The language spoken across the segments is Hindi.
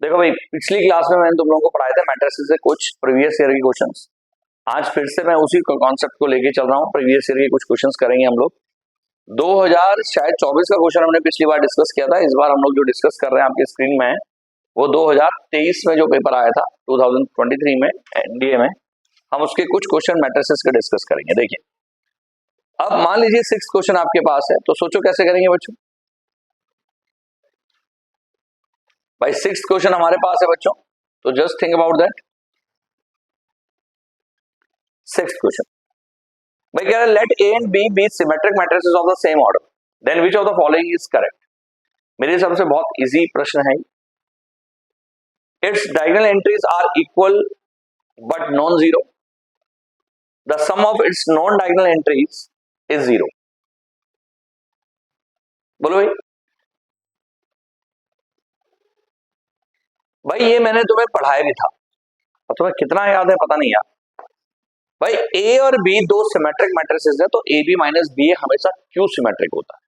देखो भाई, पिछली क्लास में मैंने तुम लोगों को पढ़ाए थे मैट्रिसेस से कुछ प्रीवियस ईयर के क्वेश्चंस। आज फिर से मैं उसी कॉन्सेप्ट को लेके चल रहा हूँ। प्रीवियस ईयर के कुछ क्वेश्चंस करेंगे हम लोग। 2024 का क्वेश्चन हमने पिछली बार डिस्कस किया था। इस बार हम लोग जो डिस्कस कर रहे हैं आपकी स्क्रीन में है वो 2023 में जो पेपर आया था 2023 में एनडीए में, हम उसके कुछ क्वेश्चन मैट्रिसेस के डिस्कस करेंगे। देखिए, अब मान लीजिए 6 क्वेश्चन आपके पास है, तो सोचो कैसे करेंगे बच्चों। भाई 6 क्वेश्चन हमारे पास है बच्चों, तो just think about that. 6 question भाई कह रहे हैं let A and B be symmetric matrices of the same order, then which of the following is correct. मेरे हिसाब से बहुत इजी प्रश्न है। Its diagonal entries are equal but non zero, the sum of its non diagonal entries is zero. बोलो भाई। भाई ये मैंने तुम्हें पढ़ाया भी था, और तुम्हें कितना याद है पता नहीं यार। भाई ए और बी दो सिमेट्रिक मैट्रिसेस है, तो ए बी माइनस बी हमेशा क्यू सिमेट्रिक होता है।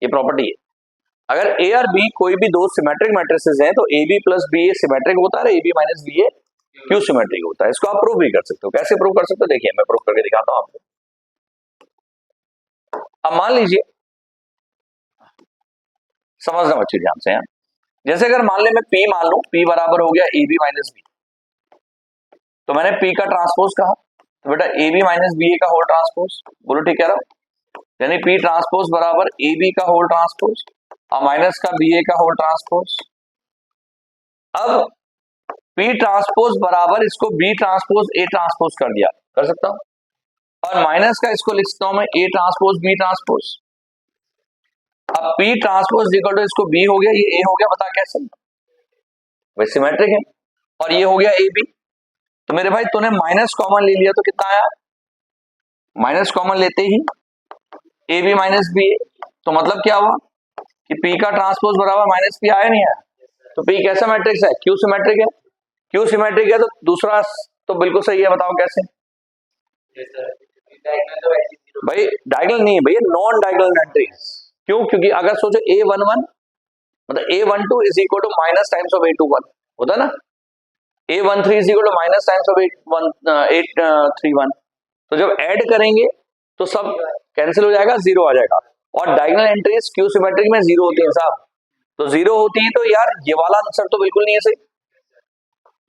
ये प्रॉपर्टी है। अगर ए और बी कोई भी दो सिमेट्रिक मैट्रिसेस हैं तो A B plus B A symmetric होता है, A B minus B A क्यू सिमेट्रिक होता है। इसको आप प्रूव भी कर सकते हो। कैसे प्रूव कर सकते हो, देखिए मैं प्रूव करके दिखाता हूं आपको। अब मान लीजिए, समझना बच्चे ध्यान से हैं। जैसे अगर मान ले मैं पी मान लू, पी बराबर हो गया ए बी माइनस बी, तो मैंने पी का ट्रांसपोज कहा, तो बेटा ए बी माइनस बी ए का होल ट्रांसपोज। बोलो ठीक कह रहा हूं। यानी पी ट्रांसपोज बराबर ए बी का होल ट्रांसपोज और माइनस का बी ए का होल ट्रांसपोज। अब पी ट्रांसपोज बराबर इसको बी ट्रांसपोज ए ट्रांसपोज कर दिया, कर सकता हूं, और माइनस का इसको लिख सकता हूं मैं ए ट्रांसपोज बी ट्रांसपोज। अब पी ट्रांसपोज इक्वल टू इसको बी हो गया, ये ए हो गया, बता कैसे। वही सिमेट्रिक है। और ये हो गया ए बी, तो मेरे भाई तूने माइनस कॉमन ले लिया तो कितना आया, माइनस कॉमन लेते ही ए बी माइनस बी ए, तो मतलब क्या हुआ कि पी का ट्रांसपोज बराबर माइनस पी आया नहीं आया। तो पी कैसा मैट्रिक्स है, क्यू सिमेट्रिक है। क्यू सिमेट्रिक है तो दूसरा तो बिल्कुल सही है, बताओ कैसे। भाई डायगोनल नहीं है भैया, नॉन डायगोनल मैट्रिक्स। क्यों, क्योंकि अगर सोचो A11 मतलब A12 is equal to minus times of A21 होता है ना, A13 is equal to minus times of A31। तो जब ऐड करेंगे तो सब कैंसिल हो जाएगा, जीरो आ जाएगा। और डायगोनल एंट्रीज क्यू सिमेट्रिक में जीरो होती है साहब, तो जीरो होती है तो यार ये वाला आंसर तो बिल्कुल नहीं है सही,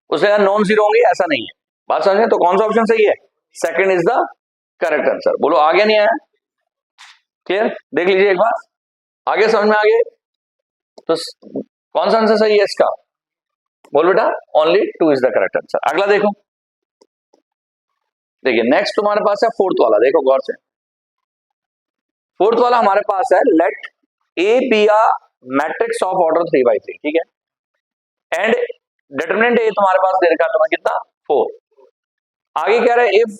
उसमें नॉन जीरो होंगे, ऐसा नहीं है। बात समझे, तो कौन सा ऑप्शन सही है, second is the correct answer. बोलो आ गया नहीं आया, क्लियर। देख लीजिए एक बार, आगे समझ में आ गए। तो कौन सा आंसर सही है इसका, बोल बेटा only 2 is the correct answer. अगला देखो, देखिए नेक्स्ट तुम्हारे पास है फोर्थ वाला, देखो गौर से। फोर्थ वाला हमारे पास है let A be a matrix of order 3 by 3, ठीक है। एंड डिटरमिनेंट ए तुम्हारे पास दे रखा है तुम्हें कितना, 4। आगे कह रहे हैं इफ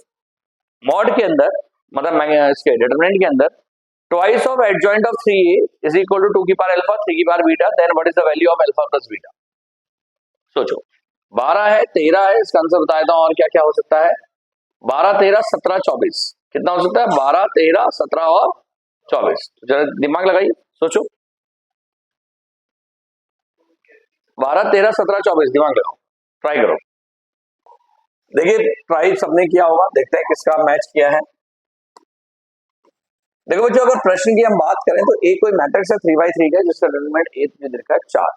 मॉड के अंदर, मतलब इसके डिटरमिनेंट के अंदर twice of adjoint of 3a is equal to 2 की पावर अल्फा 3 की power beta, then what is the value of alpha plus beta. सोचो 12 है 13 है, इसका आंसर बता देता हूं और क्या क्या हो सकता है। 12 13 17 24, कितना हो सकता है, 12 13 17 और 24। जरा दिमाग लगाइए, सोचो 12 13 17 24, दिमाग लगाओ, ट्राई करो। देखिए ट्राई सबने किया होगा, देखते हैं किसका मैच किया है। देखो बच्चों, अगर प्रश्न की हम बात करें तो ए कोई मैट्रिक्स है 3 by 3 का, जिसका डिटरमिनेंट ए तुझे दिखा है 4।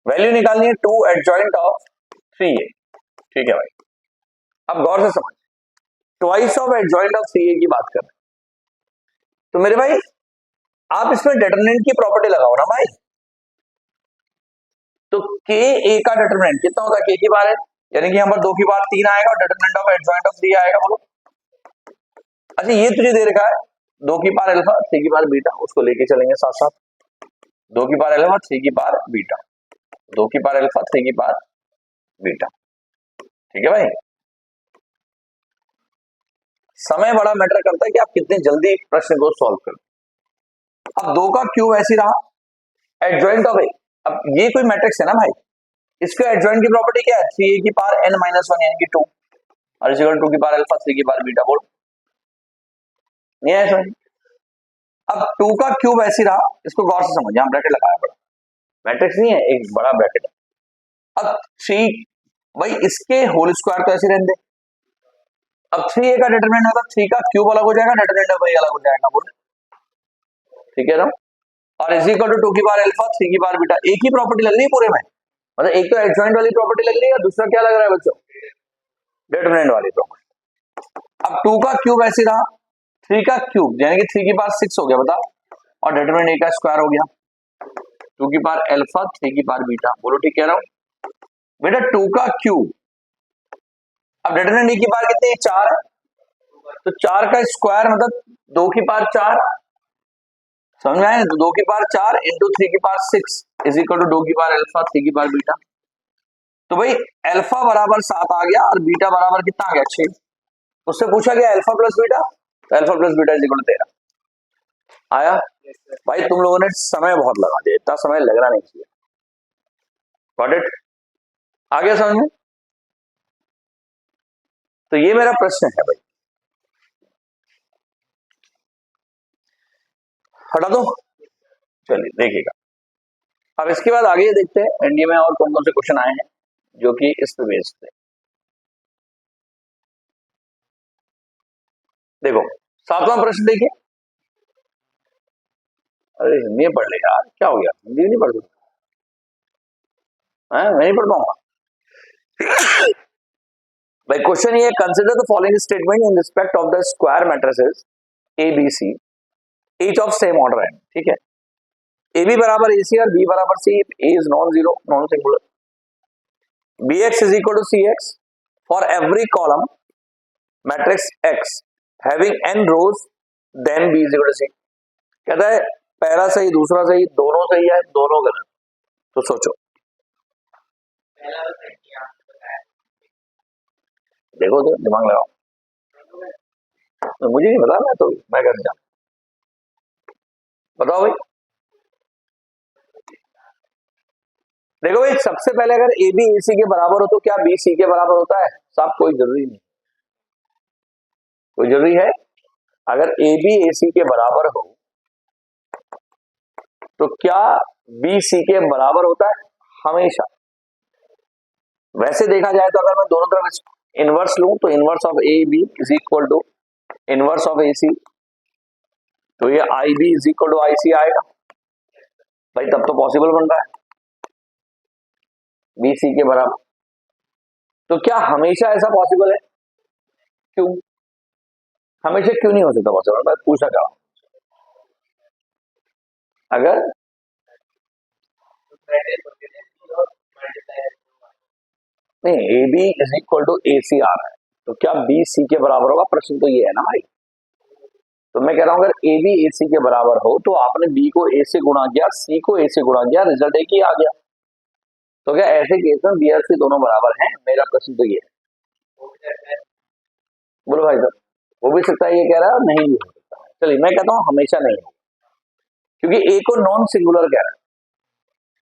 वैल्यू निकालनी है 2 एडजॉइंट ऑफ 3a, ठीक है भाई। अब गौर से समझ, twice of adjoint of 3a की बात करें तो मेरे भाई आप इसमें डिटरमिनेंट की प्रॉपर्टी लगाओ ना भाई। तो के ए का डिटरमिनेंट कितना होगा, के की बार है, यानी कि यहाँ पर 2 की बार 3 आएगा और डिटरमिनेंट ऑफ एडजॉइंट ऑफ 3 आएगा। बोलो अच्छा, ये तुझे दे रखा है 2 की पावर अल्फा 3 की पावर बीटा, उसको लेके चलेंगे साथ साथ। 2 की पावर अल्फा 3 की पावर बीटा, 2 की पावर अल्फा 3 की पावर बीटा, ठीक है भाई। समय बड़ा मैटर करता है कि आप कितने जल्दी प्रश्न को सॉल्व कर। अब 2 का क्यूब ऐसी रहा, एडजॉइंट ऑफ ए, अब ये कोई मैट्रिक्स है ना भाई, इसके एडजॉइंट की प्रॉपर्टी क्या है, 3a की पावर n - 1 यानी कि 2 और इस 2 की पावर अल्फा 3 की पावर बीटा। बोलो नहीं है समझ। अब 2 का क्यूब ऐसी रहा, इसको गौर से समझ, यहां ब्रैकेट लगाया पड़ा, मैट्रिक्स नहीं है, एक बड़ा ब्रैकेट है। अब 3 भाई इसके होल स्क्वायर तो ऐसे रहने दे। अब 3a का डिटरमिनेंट होगा 3 का क्यूब अलग हो जाएगा, डिटरमिनेंट वही अलग हो जाएगा, बोल ठीक है ना। और इज इक्वल टू 2 की पावर अल्फा 3 की पावर बीटा, एक ही प्रॉपर्टी लग रही है पूरे में, मतलब एक तो एडजॉइंट वाली प्रॉपर्टी लग रही है, दूसरा क्या लग रहा है बच्चों, डिटरमिनेंट वाली प्रॉपर्टी। अब 2 का क्यूब ऐसे रहा, 3 का क्यूब यानी कि 3 की पावर 6 हो गया बता, और डिटरमिनेंट a का स्क्वायर हो गया, 2 की पावर अल्फा 3 की पावर बीटा, बोलो ठीक कह रहा हूं बेटा। 2 का क्यूब, अब डिटरमिनेंट a की पावर कितनी है 4 है, तो 4 का स्क्वायर मतलब 2 की पावर 4, समझ में आया, तो 2 की पावर 4 इंटू 3 की पावर 6 इज इक्वल टू 2 की पावर अल्फा 3 की पावर बीटा। तो भाई अल्फा बराबर 7 आ गया और बीटा बराबर कितना आ गया 6। उससे पूछा गया अल्फा प्लस बीटा, तो alpha plus beta is equal to 13 आया। भाई तुम लोगों ने समय बहुत लगा दिया, इतना समय लगना नहीं चाहिए। गॉट इट, आ गया समझ में। तो ये मेरा प्रश्न है भाई, हटा दो, चलिए देखिएगा। अब इसके बाद आगे देखते हैं एनडीए में और कौन कौन से क्वेश्चन आए हैं जो कि इस पे बेस्ड थे। देखो 7वां प्रश्न देखिए। अरे हिंदी पढ़ ले यार, क्या हो गया, हिंदी नहीं पढ़ सकता, मैं नहीं पढ़ पाऊंगा भाई। क्वेश्चन ये, consider the following statement in respect of the square matrices A B C each of same order है, ठीक है। ए बी बराबर ए सी और बी बराबर C, A is non zero non singular, B X is equal to C X for every column matrix X having n rows then B is equal to C. कहता है पहला सही दूसरा सही दोनों सही है, दोनों गलत, तो सोचो। देखो तो दिमाग लगाओ, तो मुझे नहीं पता, मैं कैसे जाऊं, बताओ भाई। देखो भाई सबसे पहले अगर ए बी ए सी के बराबर हो तो क्या बी सी के बराबर होता है, साहब कोई जरूरी नहीं, कोई जरूरी है। अगर ए बी ए सी के बराबर हो तो क्या बी सी के बराबर होता है, हमेशा। वैसे देखा जाए तो अगर मैं दोनों तरफ इनवर्स लूं तो inverse of A B is equal to inverse of A C, तो ये I B is equal to I C आएगा भाई, तब तो पॉसिबल बन रहा है बी सी के बराबर। तो क्या हमेशा ऐसा पॉसिबल है, क्यों, हमेशा क्यों नहीं हो सकता पॉसिबल, मैं पूछना चाह रहा हूं। अगर नहीं A B is equal to A C आ रहा है तो क्या बी सी के बराबर होगा, प्रश्न तो ये है ना भाई। तो मैं कह रहा हूं अगर ए बी ए सी के बराबर हो तो आपने बी को ए से गुणा किया, सी को ए से गुणा किया, रिजल्ट एक ही आ गया। तो क्या ऐसे केस में बी और सी दोनों बराबर हैं, मेरा प्रश्न तो ये है। बोलो भाई साहब, हो भी सकता है ये कह रहा है और नहीं भी हो सकता है। चलिए मैं कहता हूं हमेशा नहीं होगा, क्योंकि ए को नॉन सिंगुलर कह रहा है।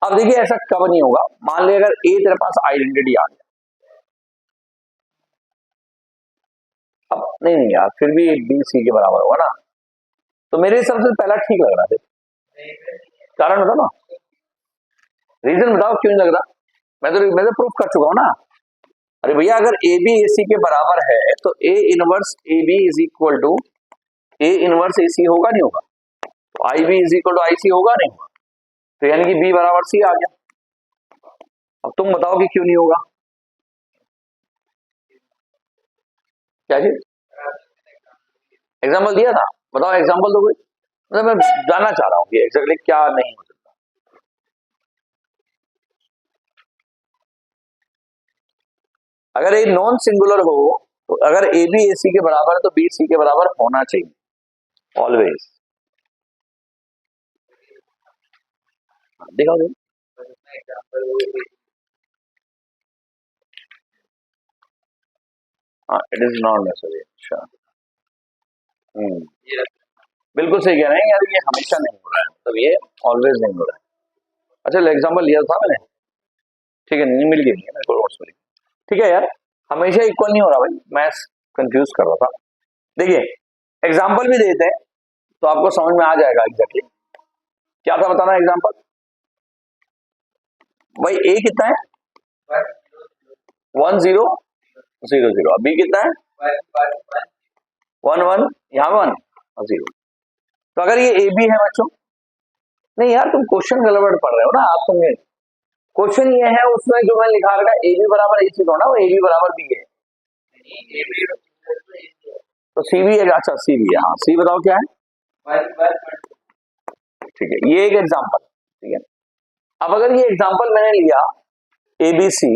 अब देखिए ऐसा कब नहीं होगा, मान लिया अगर ए तेरे पास आइडेंटिटी आ गया, अब नहीं नहीं यार फिर भी बी सी के बराबर होगा ना, तो मेरे हिसाब से पहला ठीक लग रहा है। कारण बताओ ना, रीजन बताओ क्यों नहीं लग रहा। मैं तो प्रूफ कर चुका हूं ना। अरे भैया अगर ए बी ए सी के बराबर है तो A inverse A B is equal to A inverse A C होगा नहीं होगा, तो I B is equal to I C होगा नहीं होगा, तो यानी कि बी बराबर सी आ गया। अब तुम बताओ कि क्यों नहीं होगा, क्या चीज, एग्जाम्पल दिया था, बताओ एग्जाम्पल दो कोई, मतलब मैं जानना चाह रहा हूँ कि एग्जैक्टली क्या नहीं हो सकता। अगर ए नॉन सिंगुलर हो तो अगर ए बी ए सी के बराबर है तो बी सी के बराबर होना चाहिए ऑलवेज। दिखाओ देखो। हाँ इट इज नॉट नेसेसरी, अच्छा बिल्कुल सही कह रहे हैं यार, ये हमेशा नहीं हो रहा है, मतलब ये ऑलवेज नहीं हो रहा है। अच्छा एग्जाम्पल लिया था मैंने, ठीक है नहीं मिल गई नहीं है मेरे को नोट्स मिली, ठीक है यार, हमेशा इक्वल नहीं हो रहा भाई, मैं कंफ्यूज कर रहा था। देखिए एग्जाम्पल भी देते हैं तो आपको समझ में आ जाएगा एग्जैक्टली क्या था, बताना एग्जाम्पल। भाई ए कितना है 1 0 0 0, बी कितना है 1 1, यहाँ 1 और 0। तो अगर ये ए बी है बच्चों, नहीं यार तुम क्वेश्चन गड़बड़ पढ़ रहे हो ना आप, समझे क्वेश्चन ये है उसमें जो मैं लिखा रखा ए बी बराबर ए सी थोड़ा, वो ए बी बराबर बी है, तो सी भी है। अच्छा सी भी है, हाँ सी बताओ क्या है, ठीक है ये एक एग्जांपल, ठीक है। अब अगर ये एग्जांपल मैंने लिया ए बी सी,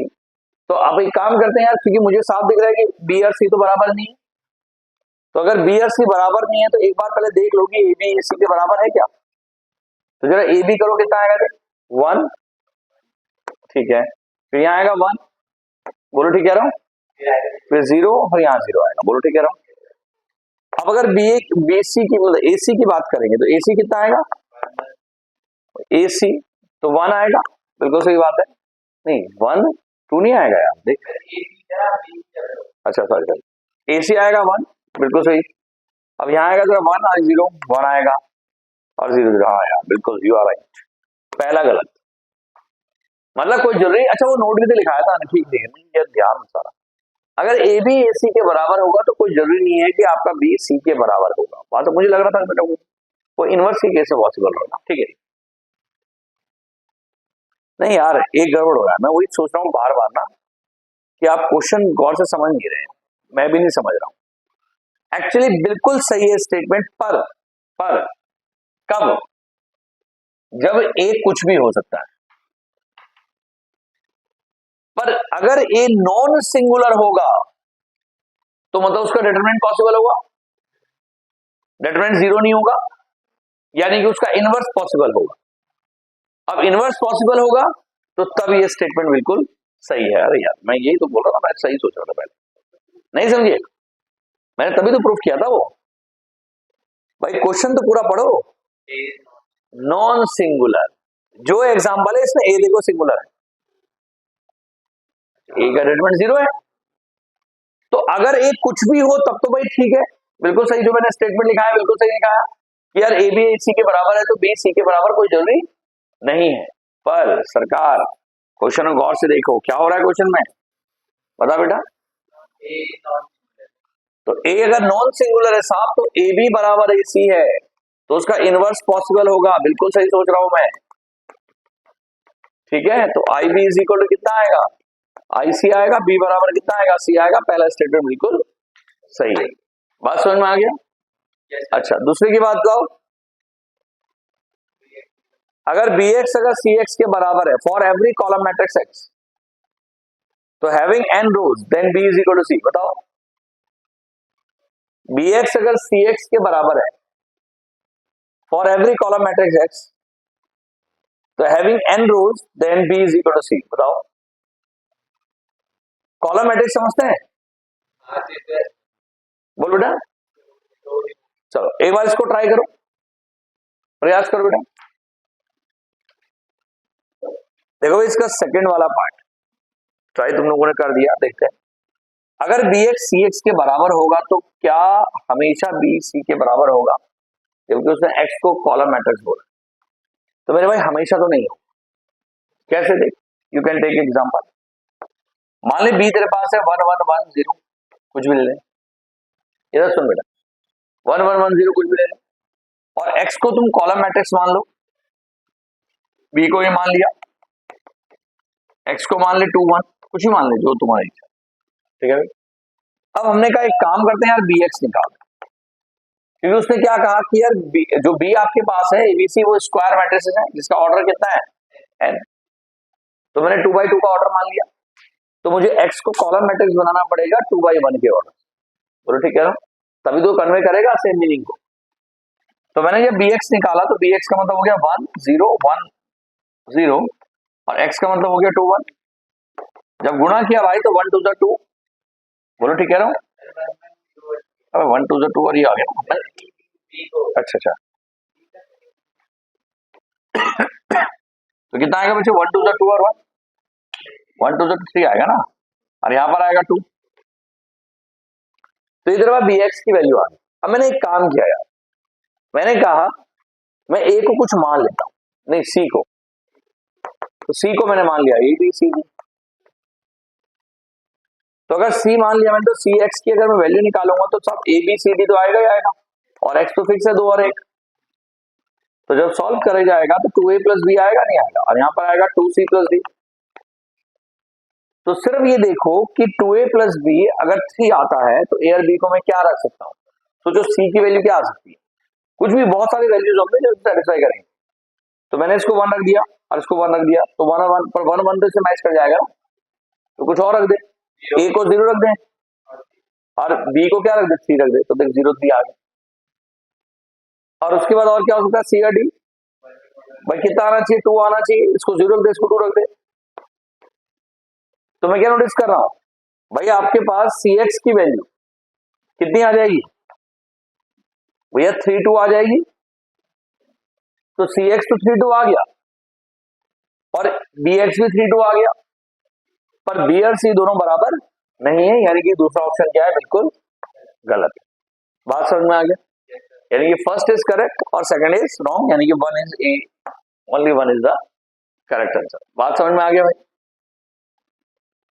तो अब एक काम करते हैं यार, क्योंकि मुझे साफ दिख रहा है कि बी और सी तो बराबर नहीं है, तो अगर बी और सी बराबर नहीं है तो एक बार पहले देख लो कि ए बी ए सी के बराबर है क्या। तो जरा ए बी करो, कितना आएगा 1, ठीक है, फिर यहाँ आएगा 1, बोलो ठीक कह रहा हूँ, फिर 0 और यहाँ 0 आएगा, बोलो ठीक कह रहा हूँ। अब अगर बी सी की मतलब ए सी की बात करेंगे तो ए सी कितना आएगा, ए सी तो 1 आएगा, बिल्कुल सही बात है, नहीं 1 2 नहीं आएगा यार, देख अच्छा सॉरी ए सी आएगा 1, बिल्कुल सही। अब यहाँ आएगा तो 1 और 0 1 आएगा और 0 0, हाँ यार बिल्कुल यू आर राइट, पहला गलत, मतलब कोई जरूरी, अच्छा वो नोट भी तो लिखाया था, ठीक है ध्यान सारा। अगर ए बी ए सी के बराबर होगा तो कोई जरूरी नहीं है कि आपका बी सी के बराबर होगा, बात तो मुझे लग रहा था बेटा वो इनवर्स ही कैसे पॉसिबल होगा, ठीक है। नहीं यार एक गड़बड़ हो रहा है, मैं वही सोच रहा हूँ बार बार ना कि आप क्वेश्चन गौर से समझ नहीं रहे हैं, मैं भी नहीं समझ रहा हूँ। एक्चुअली बिल्कुल सही है स्टेटमेंट, पर कब, जब ए कुछ भी हो सकता है, पर अगर ए नॉन सिंगुलर होगा तो मतलब उसका डिटरमिनेंट पॉसिबल होगा, डिटरमिनेंट 0 नहीं होगा, यानी कि उसका इनवर्स पॉसिबल होगा। अब इनवर्स पॉसिबल होगा तो तब ये स्टेटमेंट बिल्कुल सही है। अरे यार मैं यही तो बोल रहा था, मैं सही सोच रहा था पहले, नहीं समझे, मैंने तभी तो प्रूफ किया था वो। भाई क्वेश्चन तो पूरा पढ़ो, नॉन सिंगुलर, जो एग्जांपल है इसमें ए देखो सिंगुलर है, ए का डिटरमिनेंट 0 है, तो अगर ए कुछ भी हो तब तो भाई ठीक है, बिल्कुल सही जो मैंने स्टेटमेंट लिखा है, बिल्कुल सही लिखा है कि यार ए बी सी के बराबर है तो बी सी के बराबर कोई जरूरी नहीं है। पर सरकार क्वेश्चन गौर से देखो क्या हो रहा है क्वेश्चन में, बता बेटा, तो ए अगर नॉन सिंगुलर है साहब तो ए बी बराबर ए सी है, तो उसका इनवर्स पॉसिबल होगा, बिल्कुल सही सोच रहा हूं मैं, ठीक है। तो I B is equal to कितना आएगा, आई सी आएगा, बी बराबर कितना आएगा, सी आएगा, पहला स्टेटमेंट बिल्कुल सही है, बात समझ में आ गया। अच्छा दूसरी की बात करो, अगर बी एक्स अगर सी एक्स के बराबर है for every column matrix X, तो having n rows then B is equal to C, बताओ बी एक्स अगर सी एक्स के बराबर है for every column matrix X, तो having n rows then B is equal to C, बताओ कॉलम मैट्रिक्स समझते हैं, बोल बेटा, चलो एक बार इसको ट्राई करो, प्रयास करो बेटा, देखो इसका सेकंड वाला पार्ट ट्राई तुम लोगों ने कर दिया, देखते हैं अगर बी एक्स सी एक्स के बराबर होगा तो क्या हमेशा बी सी के बराबर होगा, क्योंकि उसने एक्स को कॉलम मैट्रिक्स बोला, तो मेरे भाई हमेशा तो नहीं हो, कैसे देख, यू कैन टेक एग्जांपल, मान ले बी तेरे पास है 1 1 1 0, कुछ भी ले ले, इधर सुन बेटा 1 1 1 0 कुछ भी ले ले, और एक्स को तुम कॉलम मैट्रिक्स मान लो, बी को ये मान लिया, एक्स को मान ले 2 1, कुछ ही मान ले जो तुम्हारी इच्छा, ठीक है भाई। अब हमने कहा एक काम करते हैं यार बी एक्स निकाल, क्योंकि उसने क्या कहा कि यार जो बी आपके पास है एबीसी वो स्क्वायर मैट्रिक्स है जिसका ऑर्डर कितना है एन, तो मैंने 2 by 2 का ऑर्डर मान लिया, तो मुझे एक्स को कॉलम मैट्रिक्स बनाना पड़ेगा 2 by 1 के ऑर्डर, बोलो ठीक है, तभी तो कन्वे करेगा सेम मीनिंग को। तो मैंने जब बी एक्स निकाला तो बी एक्स का मतलब हो गया 1 0 1 0 और एक्स का मतलब हो गया 2 1, जब गुणा किया भाई तो 1 2 2, बोलो ठीक कह रहा हूँ, अब 1 2 2 और ये आ गया, अच्छा अच्छा तो कितना आएगा बच्चे 1 2 2 और 1 2 3 आएगा ना, और यहां पर आएगा 2, तो इधर बार बी एक्स की वैल्यू आ गई। अब मैंने एक काम किया यार, मैंने कहा मैं ए को कुछ मान लेता हूं, नहीं सी को, तो सी को मैंने मान लिया ए बी सी डी। तो अगर सी मान लिया मैंने, तो सी एक्स की अगर मैं वैल्यू निकालूंगा तो सब ए बी सी डी तो आएगा ही आएगा, और एक्स तो फिक्स है 2 और 1। तो जब सॉल्व करे जाएगा तो 2a प्लस बी आएगा नहीं आएगा, और यहाँ पर आएगा 2c प्लस डी। तो सिर्फ ये देखो कि 2a प्लस बी अगर 3 आता है तो ए और बी को मैं क्या रख सकता हूँ। तो जो सी की वैल्यू क्या आ सकती है, कुछ भी, बहुत सारी वैल्यूज होंगे जो सेटिस्फाई करेंगे। तो मैंने इसको 1 रख दिया और इसको 1 रख दिया, तो 1 और 1 पर 1 1 से मैच कर जाएगा ना। तो कुछ और रख दे, ए को 0 रख दे और बी को क्या रख दे, 3 रख दे, तो देख 0 3 आ गया। और उसके बाद और क्या हो सकता है, सी या डी। भाई कितना आना चाहिए, 2 आना चाहिए, इसको 0 रख दे, इसको 2 रख दे। तो मैं क्या नोटिस कर रहा हूं, भाई आपके पास सी एक्स की वैल्यू कितनी आ जाएगी भैया, 3 2 आ जाएगी। तो सी एक्स तो 3 2 आ गया और बी एक्स भी 3 2 आ गया, पर बी और सी दोनों बराबर नहीं है, यानी कि दूसरा ऑप्शन क्या है, बिल्कुल गलत। बात समझ में आ गया, यानी कि फर्स्ट इज करेक्ट और सेकंड इज रॉन्ग, यानी कि 1 is a, only 1 is the correct answer. बात समझ में आ गया भाई,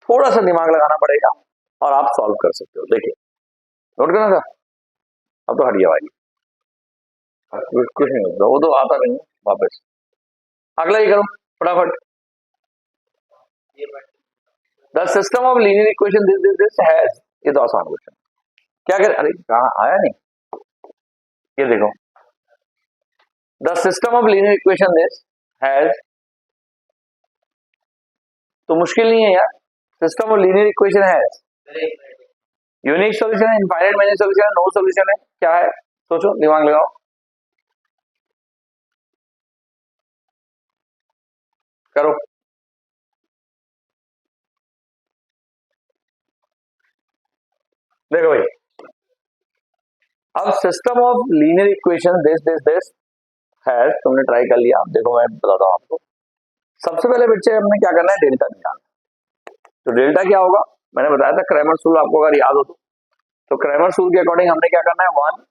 थोड़ा सा दिमाग लगाना पड़ेगा और आप सॉल्व कर सकते हो। देखिए नोट करना था, अब तो हट गया भाई, कुछ नहीं होता, वो तो आता नहीं वापस। अगला ही करो फटाफट। The system of linear equation this has, ये तो आसान क्वेश्चन, क्या कर, अरे कहाँ आया नहीं, ये देखो, the system of linear equation this has, तो मुश्किल नहीं है यार, system of linear equation has unique solution है, इनफाइनाइट मेनी सॉल्यूशन है, नो सॉल्यूशन है, क्या है, सोचो, दिमाग लगाओ। करो, देखो भाई, अब system of linear equation this has, तुमने ट्राई कर लिया, देखो मैं बताता हूं आपको। सबसे पहले बच्चे हमने क्या करना है, डेल्टा निकालना। तो डेल्टा क्या होगा, मैंने बताया था क्रैमर रूल, आपको अगर याद हो तो क्रैमर रूल के अकॉर्डिंग हमने क्या करना है, 1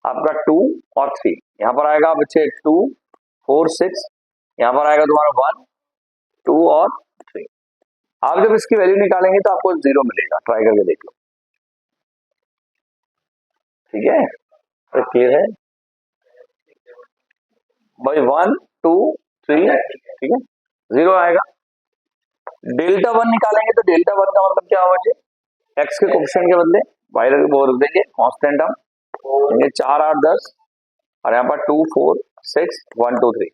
आपका 2 और 3, यहां पर आएगा बच्चे 2 4 6, यहां पर आएगा तुम्हारा 1 2 और 3। आप जब इसकी वैल्यू निकालेंगे तो आपको 0 मिलेगा, ट्राई करके देख लो, ठीक है, तो क्लियर है भाई, 1 2 3, ठीक है, 0 आएगा। डेल्टा 1 निकालेंगे तो डेल्टा 1 का मतलब क्या होगा, एक्स के कोफिशिएंट के बदले वाई वो रख देंगे कांस्टेंट टर्म, 4 8 10, और यहाँ पर 2 4 6 1 2 3।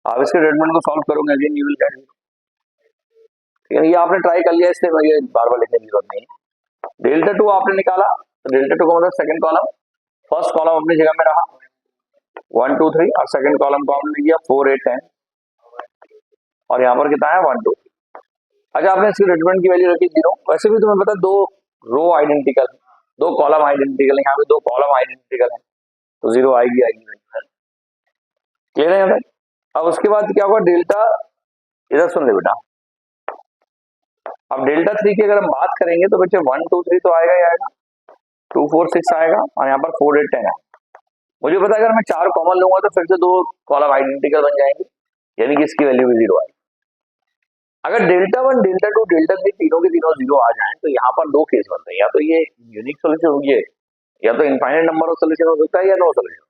आप इसके स्टेटमेंट को सॉल्व करोगे अगेन यू विल गेट, ठीक है, ये आपने ट्राई कर लिया, इसलिए मुझे बार बार लिखने की जरूरत नहीं है। डेल्टा 2 आपने निकाला, तो डेल्टा 2 का मतलब सेकंड कॉलम, फर्स्ट कॉलम अपनी जगह में रहा 1 2 3, और सेकंड कॉलम को आपने लिया 4 8 10, और यहाँ पर कितना है 1 2। अच्छा, आपने इसकी स्टेटमेंट की वैल्यू रखी 0, वैसे भी तुम्हें पता है 2 रो आइडेंटिकल, 2 कॉलम आइडेंटिकल, यहाँ पे 2 कॉलम आइडेंटिकल है, तो 0 आएगी आएगी, क्लियर है यहाँ तक। अब उसके बाद क्या होगा, डेल्टा, इधर सुन ले बेटा, अब डेल्टा 3 की अगर हम बात करेंगे तो बच्चे 1 2 3 तो आएगा ही आएगा, 2 4 6 आएगा, और यहाँ पर 4 8 10 है। मुझे पता है अगर मैं 4 कॉमन लूंगा तो फिर से 2 कॉलम आइडेंटिकल बन जाएंगे, यानी कि इसकी वैल्यू भी 0 आएगी। अगर डेल्टा 1 डेल्टा 2 डेल्टा 3 तीनों के तीनों 0 आ जाए तो यहाँ पर 2 केस बनते हैं, या तो ये यूनिक सोल्यूशन होगी, या तो इनफाइनाइट नंबर ऑफ सोल्यूशन हो सकता है, या नो सोल्यूशन।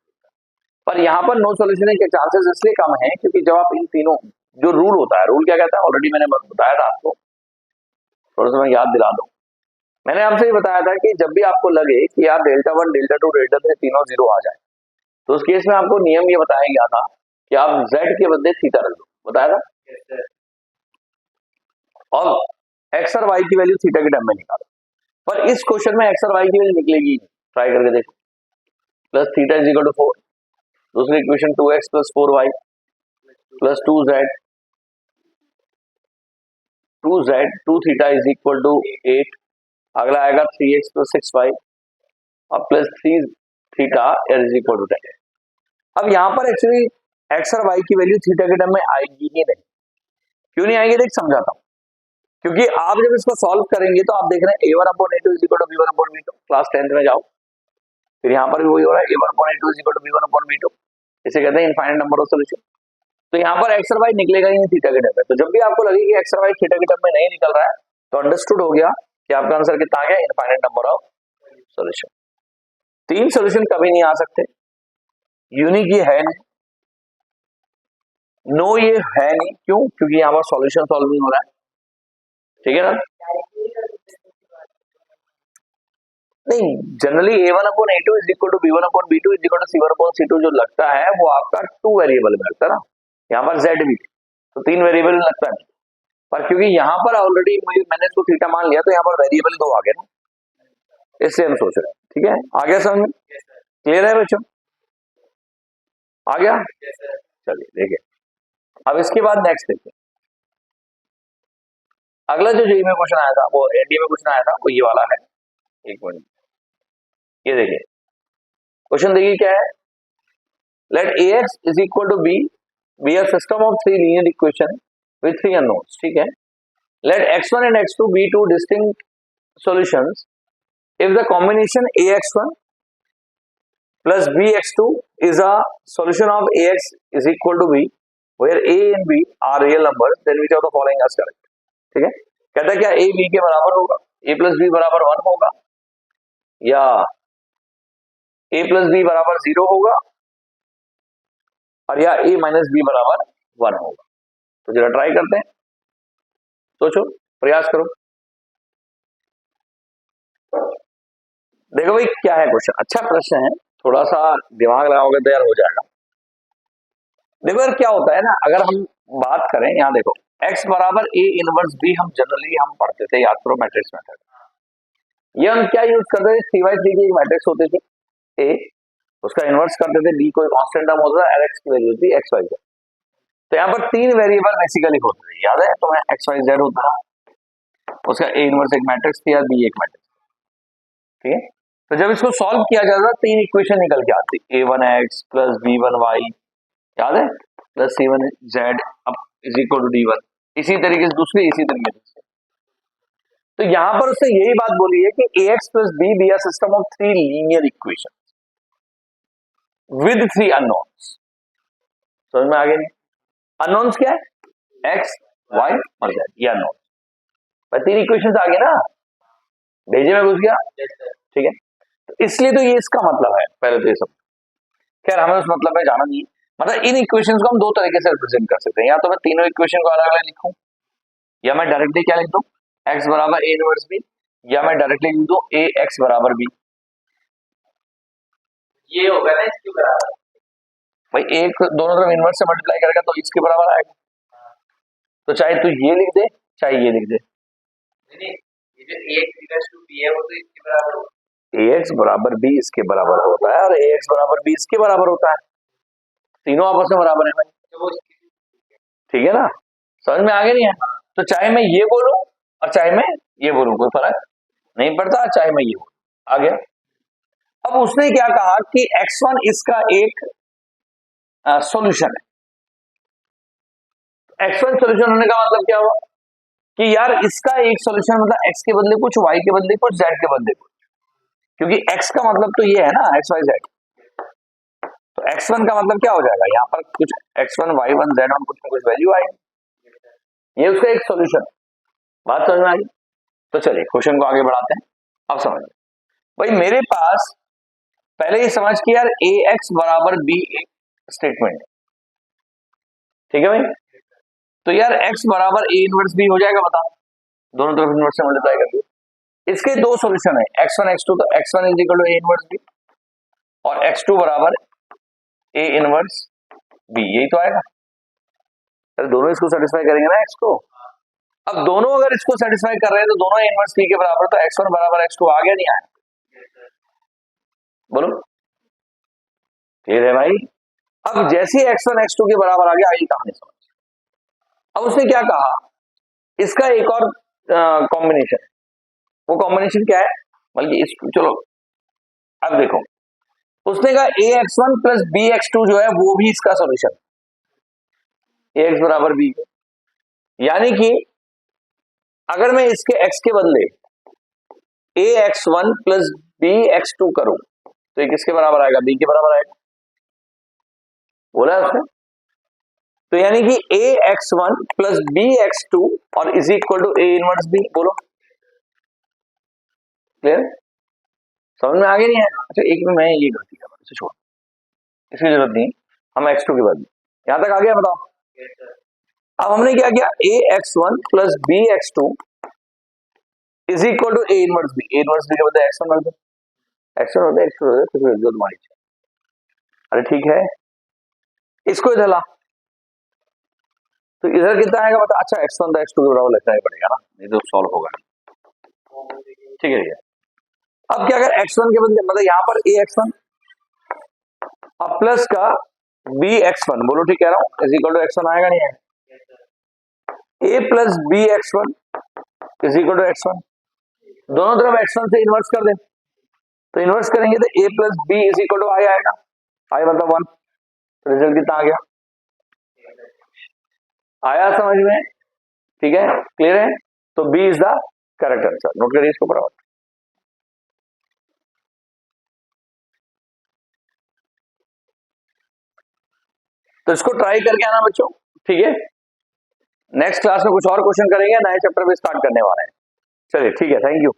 पर यहाँ पर नो सोल्यूशन के चांसेस इसलिए कम है क्योंकि जब आप इन तीनों, जो रूल होता है, रूल क्या कहता है ऑलरेडी मैंने बताया था आपको, थोड़ा सा मैं याद दिला दूं। मैंने आपसे ये बताया था कि जब भी आपको लगे कि यार डेल्टा 1 डेल्टा 2 डेल्टा 3 तीनों 0 आ जाए, तो उस केस में आपको नियम ये बताया गया था कि आप z के बदले थीटा रख दो, बताया था, और एक्स और वाई की वैल्यू थीटा के टर्म में निकालो। पर इस क्वेश्चन में एक्स और वाई की वैल्यू निकलेगी, ट्राई करके देखो, plus theta is equal to 4, दूसरी equation 2x plus 4y plus 2 theta is equal to 8, अगला आएगा 3x प्लस 6y और plus 3 theta is equal to 10। अब यहाँ पर एक्चुअली एक्स और वाई की वैल्यू थीटा के टर्म में आएगी ही नहीं, क्यों नहीं आएगी, देख समझाता हूँ। क्योंकि आप जब इसको सॉल्व करेंगे तो आप देख रहे हैं a1 upon a2 is equal to b1 upon b2, class 10th में जाओ, फिर यहाँ पर भी वही हो रहा है a1 upon a2 is equal to b1 upon b2, इसे कहते हैं इनफाइनाइट नंबर ऑफ सॉल्यूशन। तो यहाँ पर एक्स और वाई निकलेगा ही नहीं थीटा के टर्म में। तो जब भी आपको लगे कि एक्स और वाई थीटा के टर्म में नहीं निकल रहा है तो अंडरस्टूड हो गया कि आपका आंसर कितना आ गया, infinite number of solution. 3 solution कभी नहीं आ सकते, यूनिक ये है नहीं, नो ये है नहीं, क्यों? क्योंकि यहाँ पर सॉल्यूशन सॉल्व नहीं हो रहा है, ठीक है ना? नहीं, generally a1/a2 is equal to b1/b2 is equal to c1/c2 जो लगता है वो आपका 2 वेरिएबल में लगता है ना, यहाँ पर z भी तो 3 वेरिएबल में लगता है, पर क्योंकि यहाँ पर ऑलरेडी मैंने इसको थीटा मान लिया तो यहाँ पर वेरिएबल 2 आ गए ना, इससे हम सोच रहे हैं, ठीक है? आ गया समझ में? क्लियर है बच्चों? आ गया? चलिए देखिए, अब इसके बाद नेक्स्ट देखिए, अगला जो जेईई में क्वेश्चन आया था, वो एनडीए में क्वेश्चन आया था, वो ये वाला है। एक मिनट, ये देखिए क्वेश्चन, देखिए क्या है, let ax is equal to b be a system of 3 linear equation with 3 unknowns, ठीक है? Let x1 and x2 be 2 distinct solutions if the combination ax1 plus bx2 is a solution of ax is equal to b where a and b are real numbers then which of the following is correct, ठीक है? कहता है क्या a b के बराबर होगा, a plus b बराबर 1 होगा, या a plus b बराबर 0 होगा, और या a minus b बराबर 1 होगा। तो जरा ट्राई करते हैं, सोचो, प्रयास करो। देखो भाई क्या है क्वेश्चन, अच्छा प्रश्न है, थोड़ा सा दिमाग लगाओगे तो यार हो जाएगा। देखो यार क्या होता है ना, अगर हम बात करें, यहाँ देखो x बराबर a इनवर्स b हम जनरली हम पढ़ते थे, याद करो मैट्रिक्स मेथड, ये हम क्या यूज करते थे, 3x3 की एक मैट्रिक्स होती थी a, उसका इनवर्स करते थे, b कोई कांस्टेंट टर्म होता था, x की वैल्यू होती xy z। तो यहाँ पर 3 वेरिएबल बेसिकली होते थे, याद है तुम्हें, xy z होता है, उसका a इनवर्स एक मैट्रिक्स थी, b एक मैट्रिक्स, ठीक है? तो जब इसको सॉल्व किया जाता, 3 इक्वेशन निकल के आती, a1x प्लस b1y, याद है, प्लस c1z अब इज इक्वल टू d1, इसी तरीके से दूसरी इसी तरीके से। तो यहां पर उसने यही बात बोली है कि ax plus b be a system of 3 linear equation with 3 unknowns. समझ में आ गया नहीं? अननोन्स क्या है, x y और z, ये अननोन, पर 3 इक्वेशन आ गए ना, भेजे में घुस गया, ठीक है? तो इसलिए तो ये इसका मतलब है, पहले तो ये सब, खैर हमें उस मतलब में जाना नहीं है। मतलब इन इक्वेशंस को हम 2 तरीके से रिप्रेजेंट कर सकते हैं, या तो मैं तीनों इक्वेशन को अलग अलग लिखूं, या मैं डायरेक्टली क्या लिख दूं, x बराबर a इनवर्स b, या मैं डायरेक्टली लिख दूं a x बराबर b। ये होगा ना इसके बराबर, भाई एक दोनों तरफ इनवर्स से मल्टीप्लाई करेगा तो इसके बराबर आएगा, तो चाहे तू ये लिख दे चाहे ये लिख दे, नहीं ये जो ax टू b है वो तो इसके बराबर होगा, ax बराबर b इसके बराबर होता है और ax बराबर b इसके बराबर होता है, तीनों आपस में बराबर है भाई, ठीक है ना? समझ में आ गया नहीं है? तो चाहे मैं ये बोलूं और चाहे मैं ये बोलूं, कोई फर्क नहीं पड़ता, चाहे मैं ये बोलूं, आ गया? अब उसने क्या कहा कि x1 इसका एक सॉल्यूशन है, x1 सॉल्यूशन होने का मतलब क्या हुआ कि यार इसका एक सॉल्यूशन मतलब x के बदले कुछ, y के बदले कुछ, z के बदले कुछ, क्योंकि x का मतलब तो ये है ना x y z, तो x1 का मतलब क्या हो जाएगा, यहाँ पर कुछ x1 y1 z1 कुछ ना कुछ वैल्यू आएगी, ये उसका एक सॉल्यूशन। बात समझ में आ गई? तो चलिए क्वेश्चन को आगे बढ़ाते हैं, अब समझ भाई, मेरे पास पहले ही समझ कि यार ax बराबर b एक स्टेटमेंट, ठीक है भाई? तो यार x बराबर a इनवर्स b हो जाएगा, बता, दोनों तरफ इनवर्स से मल्टीप्लाई कर दिया, इसके 2 सॉल्यूशन है x1 x2, तो x1 is equal to a inverse b और x2 बराबर a इनवर्स b, यही तो आएगा, दोनों इसको सेटिस्फाई करेंगे ना x को। अब दोनों अगर इसको सेटिस्फाई कर रहे हैं तो दोनों इनवर्स b के बराबर, तो x1 बराबर x2 आ गया नहीं आया, बोलो ठीक है भाई? अब जैसे x1 x2 के बराबर आ गया, आई कहानी समझ। अब उसने क्या कहा, इसका एक और कॉम्बिनेशन, वो कॉम्बिनेशन क्या है, बल्कि इस, चलो अब देखो, उसने कहा ax1 प्लस bx2 जो है वो भी इसका सॉल्यूशन, ax बराबर b, यानी कि अगर मैं इसके x के बदले ax1 प्लस bx2 करूं तो ये किसके बराबर आएगा, b के बराबर आएगा, बोला है उसने, तो यानी कि A x one plus B x two और is equal to A inverse B. बोलो क्लियर, समझ में आगे नहीं है? अच्छा एक में मैं ये गलती कर रहा हूं, इसे छोड़, इसकी जरूरत नहीं, हम एक्स टू के बाद यहां तक आ गया, बताओ। अब हमने क्या किया, A x one plus B x two is equal to A inverse B. A inverse B के बदले एक्स वन रख दो, एक्स वन होता है, एक्स टू होता है, कुछ रख दो तुम्हारी इच्छा। अरे ठीक है, इसको इधर ला, तो इधर कितना आएगा बता। अच्छा एक्स वन तो एक्स टू के बराबर लिखना ही पड़ेगा ना, नहीं तो सॉल्व होगा नहीं। ठीक है, अब क्या कर, एक्स वन के बदले मतलब यहाँ पर ए एक्स वन अब प्लस का बी एक्स वन, बोलो ठीक कह रहा हूँ, is equal to x one आएगा नहीं आएगा। A plus B x one is equal to x one, दोनों तरफ एक्स वन से इन्वर्स कर दे, तो इन्वर्स करेंगे तो A plus B is equal to I आएगा, आई मतलब वन, रिजल्ट कितना आ गया, आया समझ में? ठीक है, क्लियर है? तो B is the correct answer, note करिए इसको बराबर। तो इसको ट्राई करके आना बच्चों, ठीक है। नेक्स्ट क्लास में कुछ और क्वेश्चन करेंगे, नए चैप्टर पे स्टार्ट करने वाले हैं। चलिए ठीक है, थैंक यू।